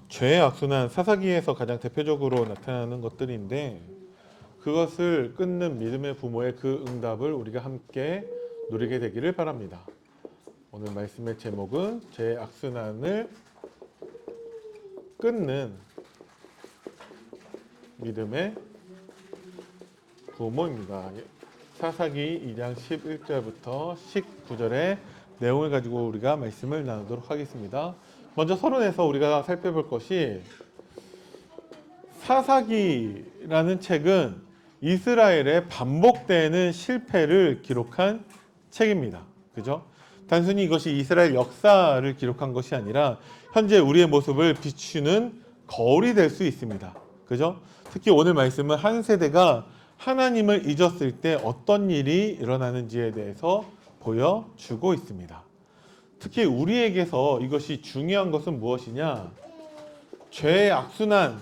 죄의 악순환, 사사기에서 가장 대표적으로 나타나는 것들인데 그것을 끊는 믿음의 부모의 그 응답을 우리가 함께 누리게 되기를 바랍니다. 오늘 말씀의 제목은 죄의 악순환을 끊는 믿음의 부모입니다. 사사기 2장 11절부터 19절의 내용을 가지고 우리가 말씀을 나누도록 하겠습니다. 먼저 서론에서 우리가 살펴볼 것이 사사기라는 책은 이스라엘의 반복되는 실패를 기록한 책입니다. 그죠? 단순히 이것이 이스라엘 역사를 기록한 것이 아니라 현재 우리의 모습을 비추는 거울이 될 수 있습니다. 그죠? 특히 오늘 말씀은 한 세대가 하나님을 잊었을 때 어떤 일이 일어나는지에 대해서 보여주고 있습니다. 특히 우리에게서 이것이 중요한 것은 무엇이냐? 죄의 악순환이라는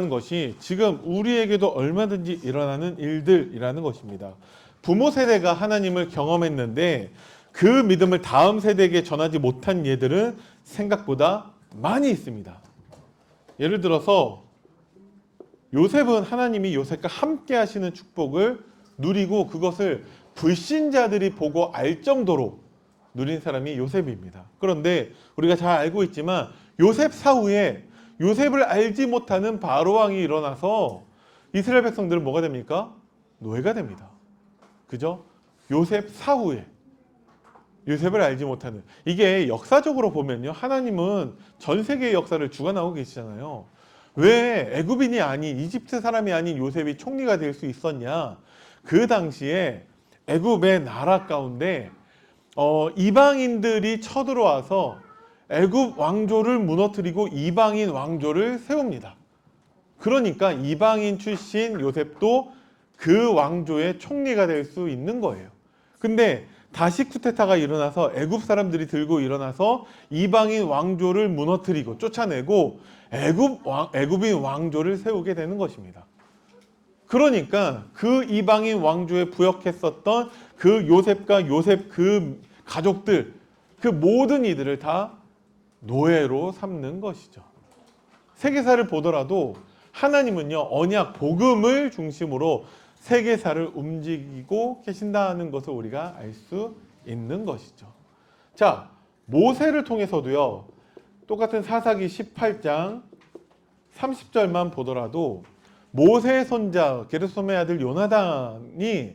것이 지금 우리에게도 얼마든지 일어나는 일들이라는 것입니다. 부모 세대가 하나님을 경험했는데 그 믿음을 다음 세대에게 전하지 못한 예들은 생각보다 많이 있습니다. 예를 들어서 요셉은 하나님이 요셉과 함께 하시는 축복을 누리고 그것을 불신자들이 보고 알 정도로 누린 사람이 요셉입니다. 그런데 우리가 잘 알고 있지만 요셉 사후에 요셉을 알지 못하는 바로 왕이 일어나서 이스라엘 백성들은 뭐가 됩니까? 노예가 됩니다. 그죠? 요셉 사후에 요셉을 알지 못하는, 이게 역사적으로 보면요, 하나님은 전 세계의 역사를 주관하고 계시잖아요. 왜 애굽인이 아닌, 이집트 사람이 아닌 요셉이 총리가 될 수 있었냐? 그 당시에 애굽의 나라 가운데 이방인들이 쳐들어와서 애굽 왕조를 무너뜨리고 이방인 왕조를 세웁니다. 그러니까 이방인 출신 요셉도 그 왕조의 총리가 될 수 있는 거예요. 근데 다시 쿠데타가 일어나서 애굽 사람들이 들고 일어나서 이방인 왕조를 무너뜨리고 쫓아내고 애굽인 왕조를 세우게 되는 것입니다. 그러니까 그 이방인 왕조에 부역했었던 그 요셉과 요셉 그 가족들, 그 모든 이들을 다 노예로 삼는 것이죠. 세계사를 보더라도 하나님은요, 언약 복음을 중심으로 세계사를 움직이고 계신다는 것을 우리가 알 수 있는 것이죠. 자, 모세를 통해서도요, 똑같은 사사기 18장 30절만 보더라도 모세의 손자 게르솜의 아들 요나단이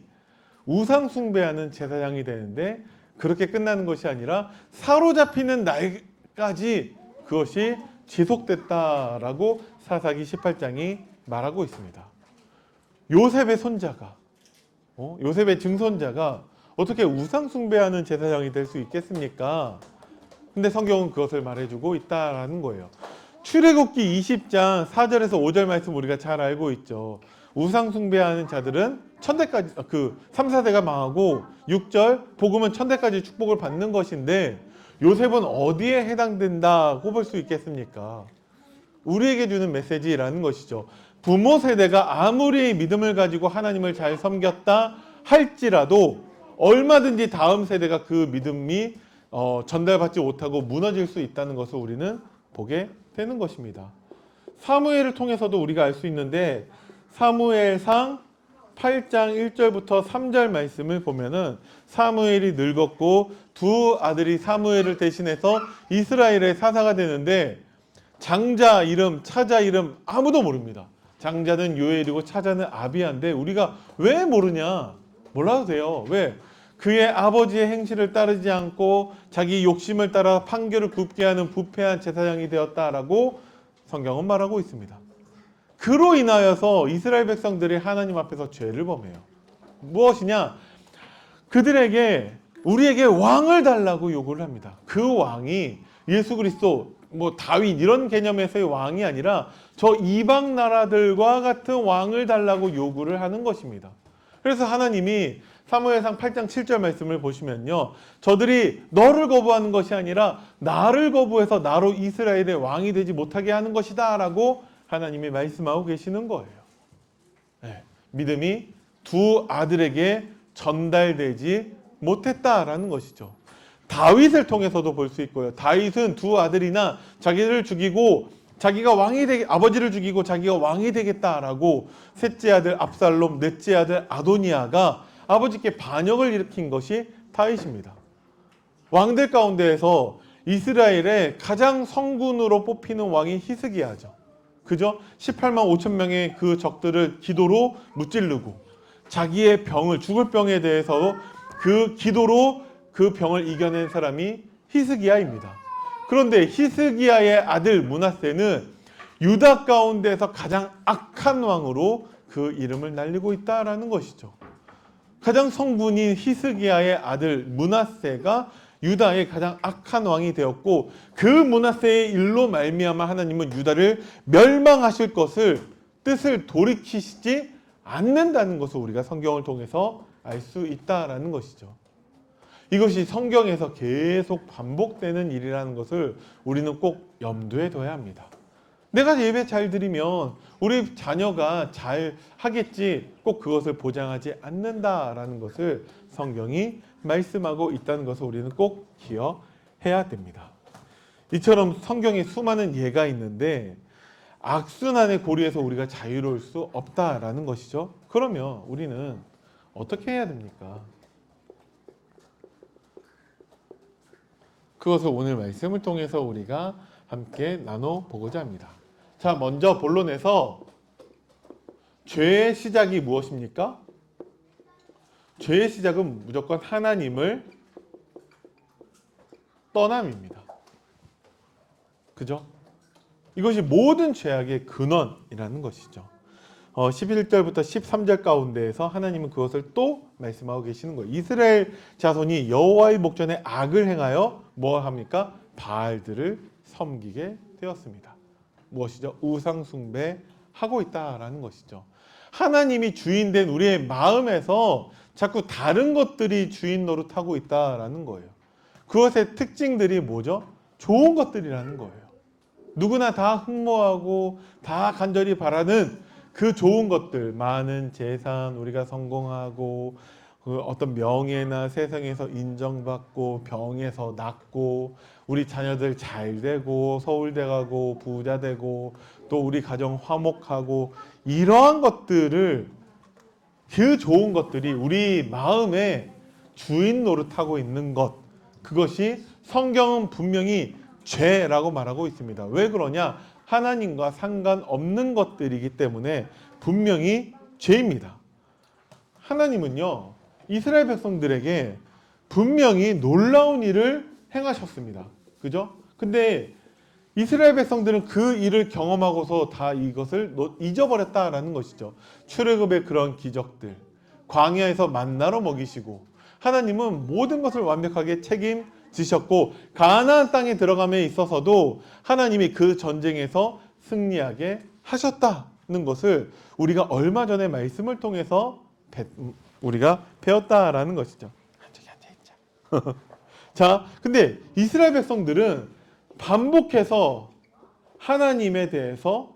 우상 숭배하는 제사장이 되는데 그렇게 끝나는 것이 아니라 사로잡히는 날까지 그것이 지속됐다라고 사사기 18장이 말하고 있습니다. 요셉의 손자가, 요셉의 증손자가 어떻게 우상 숭배하는 제사장이 될 수 있겠습니까? 근데 성경은 그것을 말해주고 있다라는 거예요. 출애굽기 20장 4절에서 5절 말씀 우리가 잘 알고 있죠. 우상 숭배하는 자들은 천대까지, 3, 4대가 망하고 6절 복음은 천대까지 축복을 받는 것인데 요셉은 어디에 해당된다고 볼 수 있겠습니까? 우리에게 주는 메시지라는 것이죠. 부모 세대가 아무리 믿음을 가지고 하나님을 잘 섬겼다 할지라도 얼마든지 다음 세대가 그 믿음이 전달받지 못하고 무너질 수 있다는 것을 우리는 보게 되는 것입니다. 사무엘을 통해서도 우리가 알 수 있는데 사무엘상 8장 1절부터 3절 말씀을 보면은 사무엘이 늙었고 두 아들이 사무엘을 대신해서 이스라엘의 사사가 되는데 장자 이름, 차자 이름 아무도 모릅니다. 장자는 요엘이고 차자는 아비야인데 우리가 왜 모르냐? 몰라도 돼요. 왜? 그의 아버지의 행실을 따르지 않고 자기 욕심을 따라 판결을 굽게 하는 부패한 제사장이 되었다라고 성경은 말하고 있습니다. 그로 인하여서 이스라엘 백성들이 하나님 앞에서 죄를 범해요. 무엇이냐? 그들에게 우리에게 왕을 달라고 요구를 합니다. 그 왕이 예수 그리스도, 다윗 이런 개념에서의 왕이 아니라 저 이방 나라들과 같은 왕을 달라고 요구를 하는 것입니다. 그래서 하나님이 사무엘상 8장 7절 말씀을 보시면요, 저들이 너를 거부하는 것이 아니라 나를 거부해서 나로 이스라엘의 왕이 되지 못하게 하는 것이다 라고 하나님이 말씀하고 계시는 거예요. 네, 믿음이 두 아들에게 전달되지 못했다라는 것이죠. 다윗을 통해서도 볼 수 있고요. 다윗은 두 아들이나 자기를 죽이고 자기가 아버지를 죽이고 자기가 왕이 되겠다라고 셋째 아들 압살롬, 넷째 아들 아도니아가 아버지께 반역을 일으킨 것이 다윗입니다. 왕들 가운데에서 이스라엘의 가장 성군으로 뽑히는 왕이 히스기야죠. 그죠? 18만 5천 명의 그 적들을 기도로 무찌르고 자기의 병을, 죽을 병에 대해서 그 기도로 그 병을 이겨낸 사람이 히스기야입니다. 그런데 히스기야의 아들 므낫세는 유다 가운데서 가장 악한 왕으로 그 이름을 날리고 있다라는 것이죠. 가장 성군인 히스기야의 아들 므낫세가 유다의 가장 악한 왕이 되었고 그 므낫세의 일로 말미암아 하나님은 유다를 멸망하실 것을 뜻을 돌이키시지 않는다는 것을 우리가 성경을 통해서 알 수 있다라는 것이죠. 이것이 성경에서 계속 반복되는 일이라는 것을 우리는 꼭 염두에 둬야 합니다. 내가 예배 잘 드리면 우리 자녀가 잘 하겠지 꼭 그것을 보장하지 않는다라는 것을 성경이 말씀하고 있다는 것을 우리는 꼭 기억해야 됩니다. 이처럼 성경에 수많은 예가 있는데 악순환의 고리에서 우리가 자유로울 수 없다라는 것이죠. 그러면 우리는 어떻게 해야 됩니까? 그것을 오늘 말씀을 통해서 우리가 함께 나눠보고자 합니다. 자, 먼저 본론에서 죄의 시작이 무엇입니까? 죄의 시작은 무조건 하나님을 떠남입니다. 그죠? 이것이 모든 죄악의 근원이라는 것이죠. 11절부터 13절 가운데에서 하나님은 그것을 또 말씀하고 계시는 거예요. 이스라엘 자손이 여호와의 목전에 악을 행하여 뭐 합니까? 바알들을 섬기게 되었습니다. 무엇이죠? 우상 숭배하고 있다라는 것이죠. 하나님이 주인된 우리의 마음에서 자꾸 다른 것들이 주인 노릇하고 있다라는 거예요. 그것의 특징들이 뭐죠? 좋은 것들이라는 거예요. 누구나 다 흠모하고 다 간절히 바라는 그 좋은 것들, 많은 재산, 우리가 성공하고 그 어떤 명예나 세상에서 인정받고 병에서 낫고 우리 자녀들 잘 되고 서울대 가고 부자 되고 또 우리 가정 화목하고 이러한 것들을 그 좋은 것들이 우리 마음에 주인 노릇하고 있는 것, 그것이 성경은 분명히 죄라고 말하고 있습니다. 왜 그러냐? 하나님과 상관없는 것들이기 때문에 분명히 죄입니다. 하나님은요, 이스라엘 백성들에게 분명히 놀라운 일을 행하셨습니다. 그죠? 근데 이스라엘 백성들은 그 일을 경험하고서 다 이것을 잊어버렸다라는 것이죠. 출애굽의 그런 기적들, 광야에서 만나로 먹이시고 하나님은 모든 것을 완벽하게 책임지셨고 가나안 땅에 들어감에 있어서도 하나님이 그 전쟁에서 승리하게 하셨다는 것을 우리가 얼마 전에 말씀을 통해서 우리가 배웠다라는 것이죠. 한쪽에 앉아있자. 자, 근데 이스라엘 백성들은 반복해서 하나님에 대해서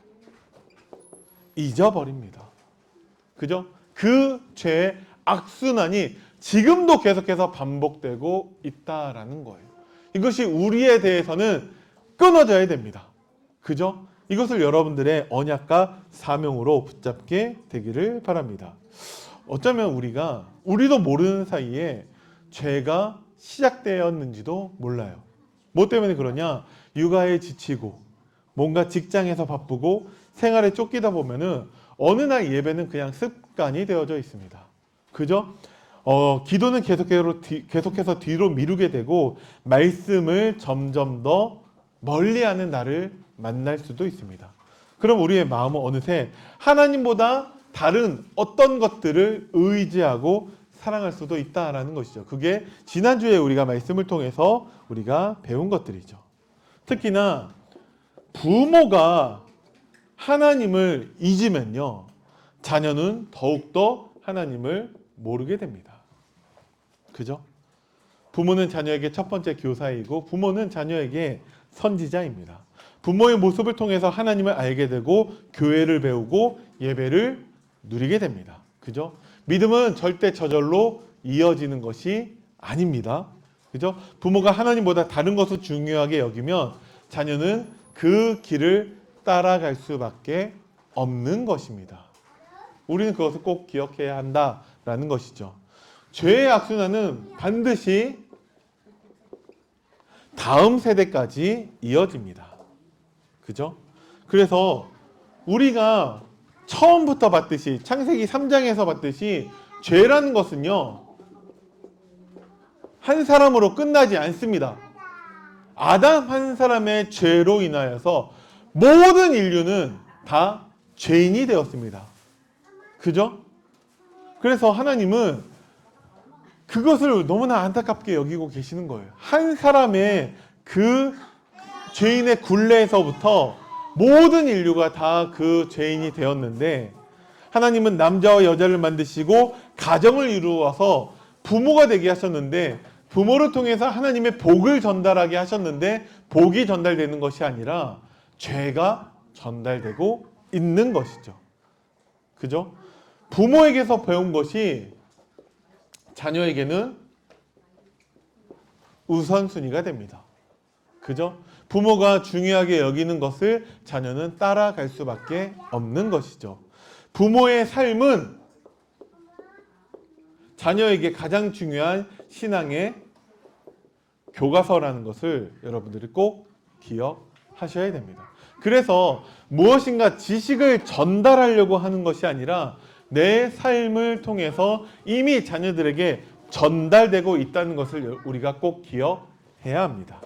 잊어버립니다. 그죠? 그 죄의 악순환이 지금도 계속해서 반복되고 있다라는 거예요. 이것이 우리에 대해서는 끊어져야 됩니다. 그죠? 이것을 여러분들의 언약과 사명으로 붙잡게 되기를 바랍니다. 어쩌면 우리도 모르는 사이에 죄가 시작되었는지도 몰라요. 뭐 때문에 그러냐? 육아에 지치고 뭔가 직장에서 바쁘고 생활에 쫓기다 보면은 어느 날 예배는 그냥 습관이 되어져 있습니다. 그죠? 기도는 계속해서 뒤로 미루게 되고 말씀을 점점 더 멀리하는 날을 만날 수도 있습니다. 그럼 우리의 마음은 어느새 하나님보다 다른 어떤 것들을 의지하고 사랑할 수도 있다라는 것이죠. 그게 지난주에 우리가 말씀을 통해서 우리가 배운 것들이죠. 특히나 부모가 하나님을 잊으면요, 자녀는 더욱더 하나님을 모르게 됩니다. 그죠? 부모는 자녀에게 첫 번째 교사이고 부모는 자녀에게 선지자입니다. 부모의 모습을 통해서 하나님을 알게 되고 교회를 배우고 예배를 누리게 됩니다. 그죠? 믿음은 절대 저절로 이어지는 것이 아닙니다. 그죠? 부모가 하나님보다 다른 것을 중요하게 여기면 자녀는 그 길을 따라갈 수밖에 없는 것입니다. 우리는 그것을 꼭 기억해야 한다라는 것이죠. 죄의 악순환은 반드시 다음 세대까지 이어집니다. 그죠? 그래서 우리가 처음부터 봤듯이 창세기 3장에서 봤듯이 죄라는 것은요 한 사람으로 끝나지 않습니다. 아담 한 사람의 죄로 인하여서 모든 인류는 다 죄인이 되었습니다. 그죠? 그래서 하나님은 그것을 너무나 안타깝게 여기고 계시는 거예요. 한 사람의 그 죄인의 굴레에서부터 모든 인류가 다 그 죄인이 되었는데 하나님은 남자와 여자를 만드시고 가정을 이루어서 부모가 되게 하셨는데 부모를 통해서 하나님의 복을 전달하게 하셨는데 복이 전달되는 것이 아니라 죄가 전달되고 있는 것이죠. 그죠? 부모에게서 배운 것이 자녀에게는 우선순위가 됩니다. 그죠? 부모가 중요하게 여기는 것을 자녀는 따라갈 수밖에 없는 것이죠. 부모의 삶은 자녀에게 가장 중요한 신앙의 교과서라는 것을 여러분들이 꼭 기억하셔야 됩니다. 그래서 무엇인가 지식을 전달하려고 하는 것이 아니라 내 삶을 통해서 이미 자녀들에게 전달되고 있다는 것을 우리가 꼭 기억해야 합니다.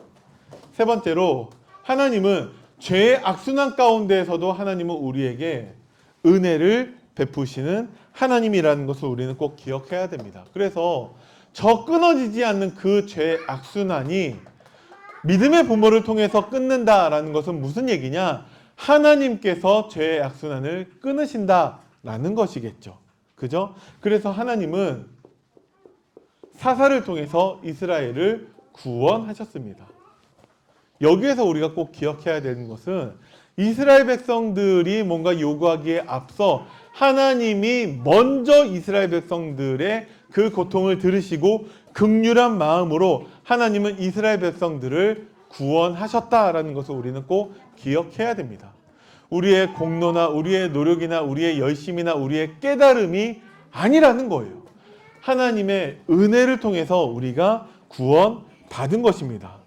세 번째로 하나님은 죄의 악순환 가운데에서도 하나님은 우리에게 은혜를 베푸시는 하나님이라는 것을 우리는 꼭 기억해야 됩니다. 그래서 저 끊어지지 않는 그 죄의 악순환이 믿음의 부모를 통해서 끊는다라는 것은 무슨 얘기냐? 하나님께서 죄의 악순환을 끊으신다라는 것이겠죠. 그죠? 그래서 하나님은 사사를 통해서 이스라엘을 구원하셨습니다. 여기에서 우리가 꼭 기억해야 되는 것은 이스라엘 백성들이 뭔가 요구하기에 앞서 하나님이 먼저 이스라엘 백성들의 그 고통을 들으시고 긍휼한 마음으로 하나님은 이스라엘 백성들을 구원하셨다라는 것을 우리는 꼭 기억해야 됩니다. 우리의 공로나 우리의 노력이나 우리의 열심이나 우리의 깨달음이 아니라는 거예요. 하나님의 은혜를 통해서 우리가 구원받은 것입니다.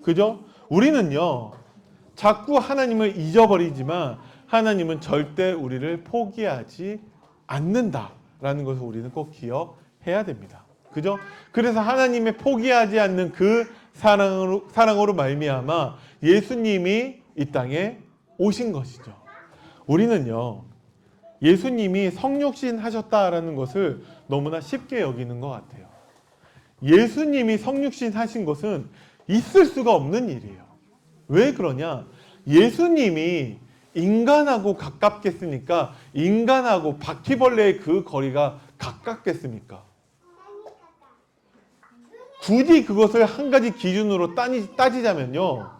그죠? 우리는요 자꾸 하나님을 잊어버리지만 하나님은 절대 우리를 포기하지 않는다라는 것을 우리는 꼭 기억해야 됩니다. 그죠? 그래서 하나님의 포기하지 않는 그 사랑으로 말미암아 예수님이 이 땅에 오신 것이죠. 우리는요 예수님이 성육신 하셨다라는 것을 너무나 쉽게 여기는 것 같아요. 예수님이 성육신 하신 것은 있을 수가 없는 일이에요. 왜 그러냐? 예수님이 인간하고 가깝겠습니까? 인간하고 바퀴벌레의 그 거리가 가깝겠습니까? 굳이 그것을 한 가지 기준으로 따지자면요.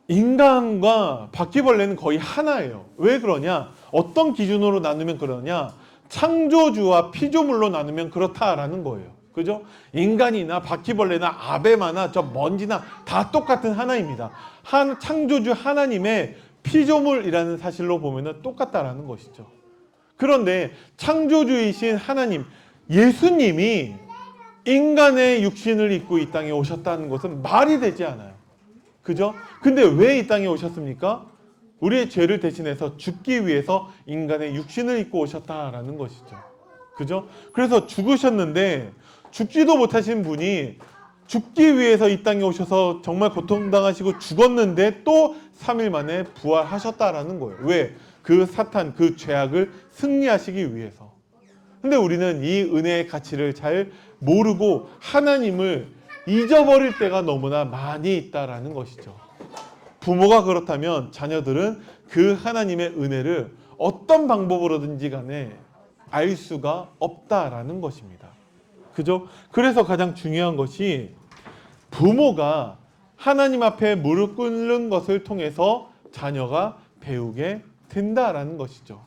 인간과 바퀴벌레는 거의 하나예요. 왜 그러냐? 어떤 기준으로 나누면 그러냐? 창조주와 피조물로 나누면 그렇다라는 거예요. 그죠? 인간이나 바퀴벌레나 아베마나 저 먼지나 다 똑같은 하나입니다. 창조주 하나님의 피조물이라는 사실로 보면 똑같다라는 것이죠. 그런데 창조주이신 하나님, 예수님이 인간의 육신을 입고 이 땅에 오셨다는 것은 말이 되지 않아요. 그죠? 근데 왜 이 땅에 오셨습니까? 우리의 죄를 대신해서 죽기 위해서 인간의 육신을 입고 오셨다라는 것이죠. 그죠? 그래서 죽으셨는데 죽지도 못하신 분이 죽기 위해서 이 땅에 오셔서 정말 고통당하시고 죽었는데 또 3일 만에 부활하셨다라는 거예요. 왜? 그 사탄, 그 죄악을 승리하시기 위해서. 근데 우리는 이 은혜의 가치를 잘 모르고 하나님을 잊어버릴 때가 너무나 많이 있다라는 것이죠. 부모가 그렇다면 자녀들은 그 하나님의 은혜를 어떤 방법으로든지 간에 알 수가 없다라는 것입니다. 그죠? 그래서 가장 중요한 것이 부모가 하나님 앞에 무릎 꿇는 것을 통해서 자녀가 배우게 된다라는 것이죠.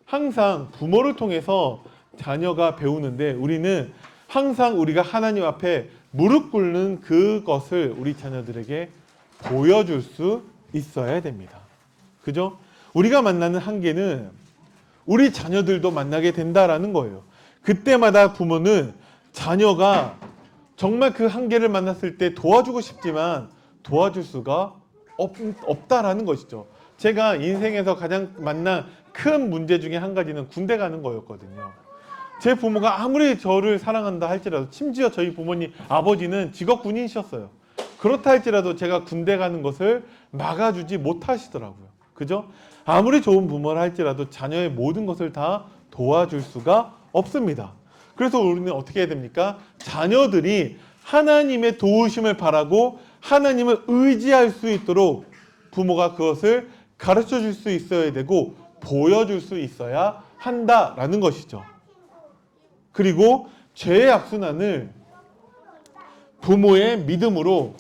항상 부모를 통해서 자녀가 배우는데 우리는 항상 우리가 하나님 앞에 무릎 꿇는 그것을 우리 자녀들에게 보여줄 수 있어야 됩니다. 그죠? 우리가 만나는 한계는 우리 자녀들도 만나게 된다라는 거예요. 그때마다 부모는 자녀가 정말 그 한계를 만났을 때 도와주고 싶지만 도와줄 수가 없다라는 것이죠. 제가 인생에서 가장 만난 큰 문제 중에 한 가지는 군대 가는 거였거든요. 제 부모가 아무리 저를 사랑한다 할지라도, 심지어 저희 부모님 아버지는 직업 군인이셨어요. 그렇다 할지라도 제가 군대 가는 것을 막아주지 못하시더라고요. 그죠? 아무리 좋은 부모라 할지라도 자녀의 모든 것을 다 도와줄 수가 없습니다. 그래서 우리는 어떻게 해야 됩니까? 자녀들이 하나님의 도우심을 바라고 하나님을 의지할 수 있도록 부모가 그것을 가르쳐 줄 수 있어야 되고 보여줄 수 있어야 한다라는 것이죠. 그리고 죄의 악순환을 부모의 믿음으로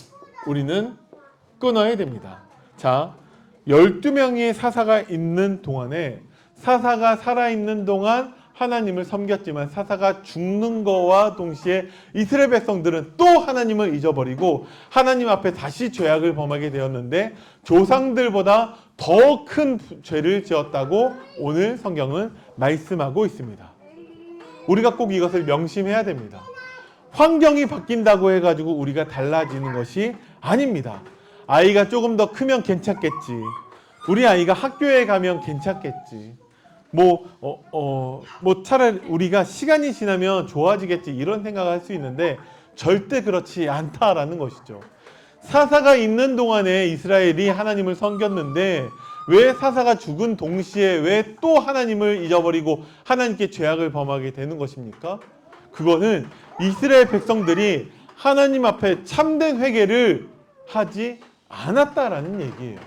우리는 끊어야 됩니다. 자, 12명의 사사가 있는 동안에, 사사가 살아있는 동안 하나님을 섬겼지만 사사가 죽는 거와 동시에 이스라엘 백성들은 또 하나님을 잊어버리고 하나님 앞에 다시 죄악을 범하게 되었는데 조상들보다 더 큰 죄를 지었다고 오늘 성경은 말씀하고 있습니다. 우리가 꼭 이것을 명심해야 됩니다. 환경이 바뀐다고 해가지고 우리가 달라지는 것이 아닙니다. 아이가 조금 더 크면 괜찮겠지. 우리 아이가 학교에 가면 괜찮겠지. 차라리 우리가 시간이 지나면 좋아지겠지, 이런 생각을 할 수 있는데 절대 그렇지 않다라는 것이죠. 사사가 있는 동안에 이스라엘이 하나님을 섬겼는데 왜 사사가 죽은 동시에 왜 또 하나님을 잊어버리고 하나님께 죄악을 범하게 되는 것입니까? 그거는 이스라엘 백성들이 하나님 앞에 참된 회개를 하지 않았다라는 얘기예요.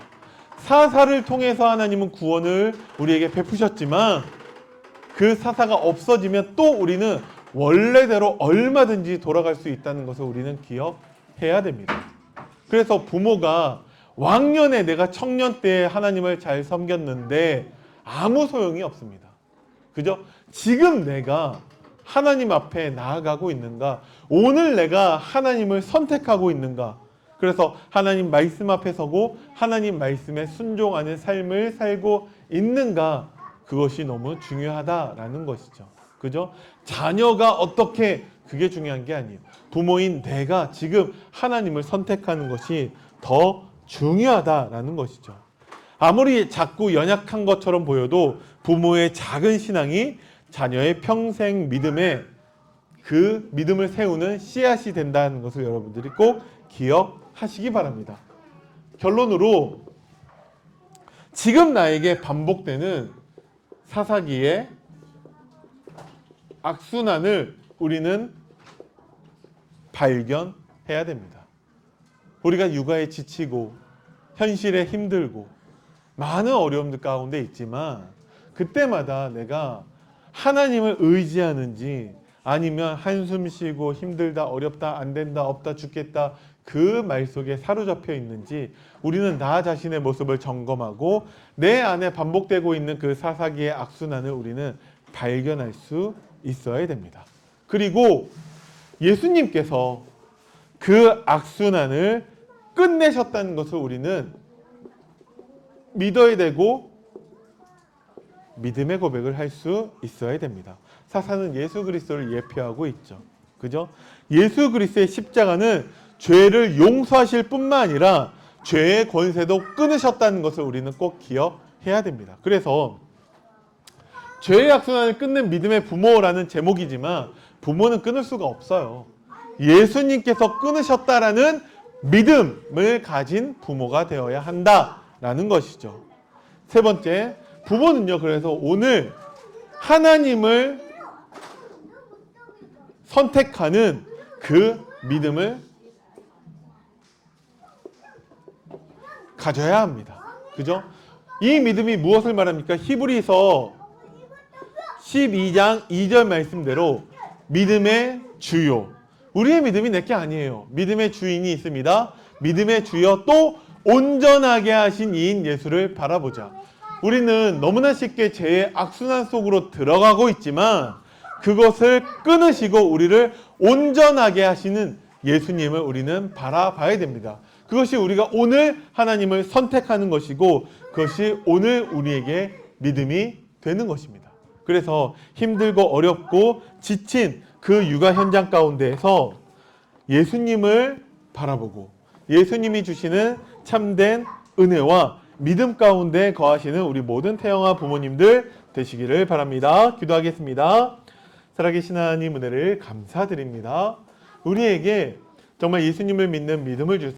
사사를 통해서 하나님은 구원을 우리에게 베푸셨지만 그 사사가 없어지면 또 우리는 원래대로 얼마든지 돌아갈 수 있다는 것을 우리는 기억해야 됩니다. 그래서 부모가 왕년에 내가 청년 때 하나님을 잘 섬겼는데 아무 소용이 없습니다. 그죠? 지금 내가 하나님 앞에 나아가고 있는가? 오늘 내가 하나님을 선택하고 있는가? 그래서 하나님 말씀 앞에 서고 하나님 말씀에 순종하는 삶을 살고 있는가? 그것이 너무 중요하다라는 것이죠. 그죠? 자녀가 어떻게, 그게 중요한 게 아니에요. 부모인 내가 지금 하나님을 선택하는 것이 더 중요하다라는 것이죠. 아무리 작고 연약한 것처럼 보여도 부모의 작은 신앙이 자녀의 평생 믿음에 그 믿음을 세우는 씨앗이 된다는 것을 여러분들이 꼭 기억하시기 바랍니다. 결론으로 지금 나에게 반복되는 사사기의 악순환을 우리는 발견해야 됩니다. 우리가 육아에 지치고 현실에 힘들고 많은 어려움들 가운데 있지만 그때마다 내가 하나님을 의지하는지 아니면 한숨 쉬고 힘들다, 어렵다, 안 된다, 없다, 죽겠다 그 말 속에 사로잡혀 있는지 우리는 나 자신의 모습을 점검하고 내 안에 반복되고 있는 그 사사기의 악순환을 우리는 발견할 수 있어야 됩니다. 그리고 예수님께서 그 악순환을 끝내셨다는 것을 우리는 믿어야 되고 믿음의 고백을 할 수 있어야 됩니다. 사사는 예수 그리스도를 예표하고 있죠. 그죠? 예수 그리스도의 십자가는 죄를 용서하실 뿐만 아니라 죄의 권세도 끊으셨다는 것을 우리는 꼭 기억해야 됩니다. 그래서 죄의 악순환을 끊는 믿음의 부모라는 제목이지만 부모는 끊을 수가 없어요. 예수님께서 끊으셨다라는 믿음을 가진 부모가 되어야 한다라는 것이죠. 세 번째, 부모는요, 그래서 오늘 하나님을 선택하는 그 믿음을 가져야 합니다. 그죠? 이 믿음이 무엇을 말합니까? 히브리서 12장 2절 말씀대로 믿음의 주요. 우리의 믿음이 내게 아니에요. 믿음의 주인이 있습니다. 믿음의 주여 또 온전하게 하신 이인 예수를 바라보자. 우리는 너무나 쉽게 죄의 악순환 속으로 들어가고 있지만 그것을 끊으시고 우리를 온전하게 하시는 예수님을 우리는 바라봐야 됩니다. 그것이 우리가 오늘 하나님을 선택하는 것이고 그것이 오늘 우리에게 믿음이 되는 것입니다. 그래서 힘들고 어렵고 지친 그 육아 현장 가운데에서 예수님을 바라보고 예수님이 주시는 참된 은혜와 믿음 가운데 거하시는 우리 모든 태영아 부모님들 되시기를 바랍니다. 기도하겠습니다. 살아계신 하나님 은혜를 감사드립니다. 우리에게 정말 예수님을 믿는 믿음을 주세요.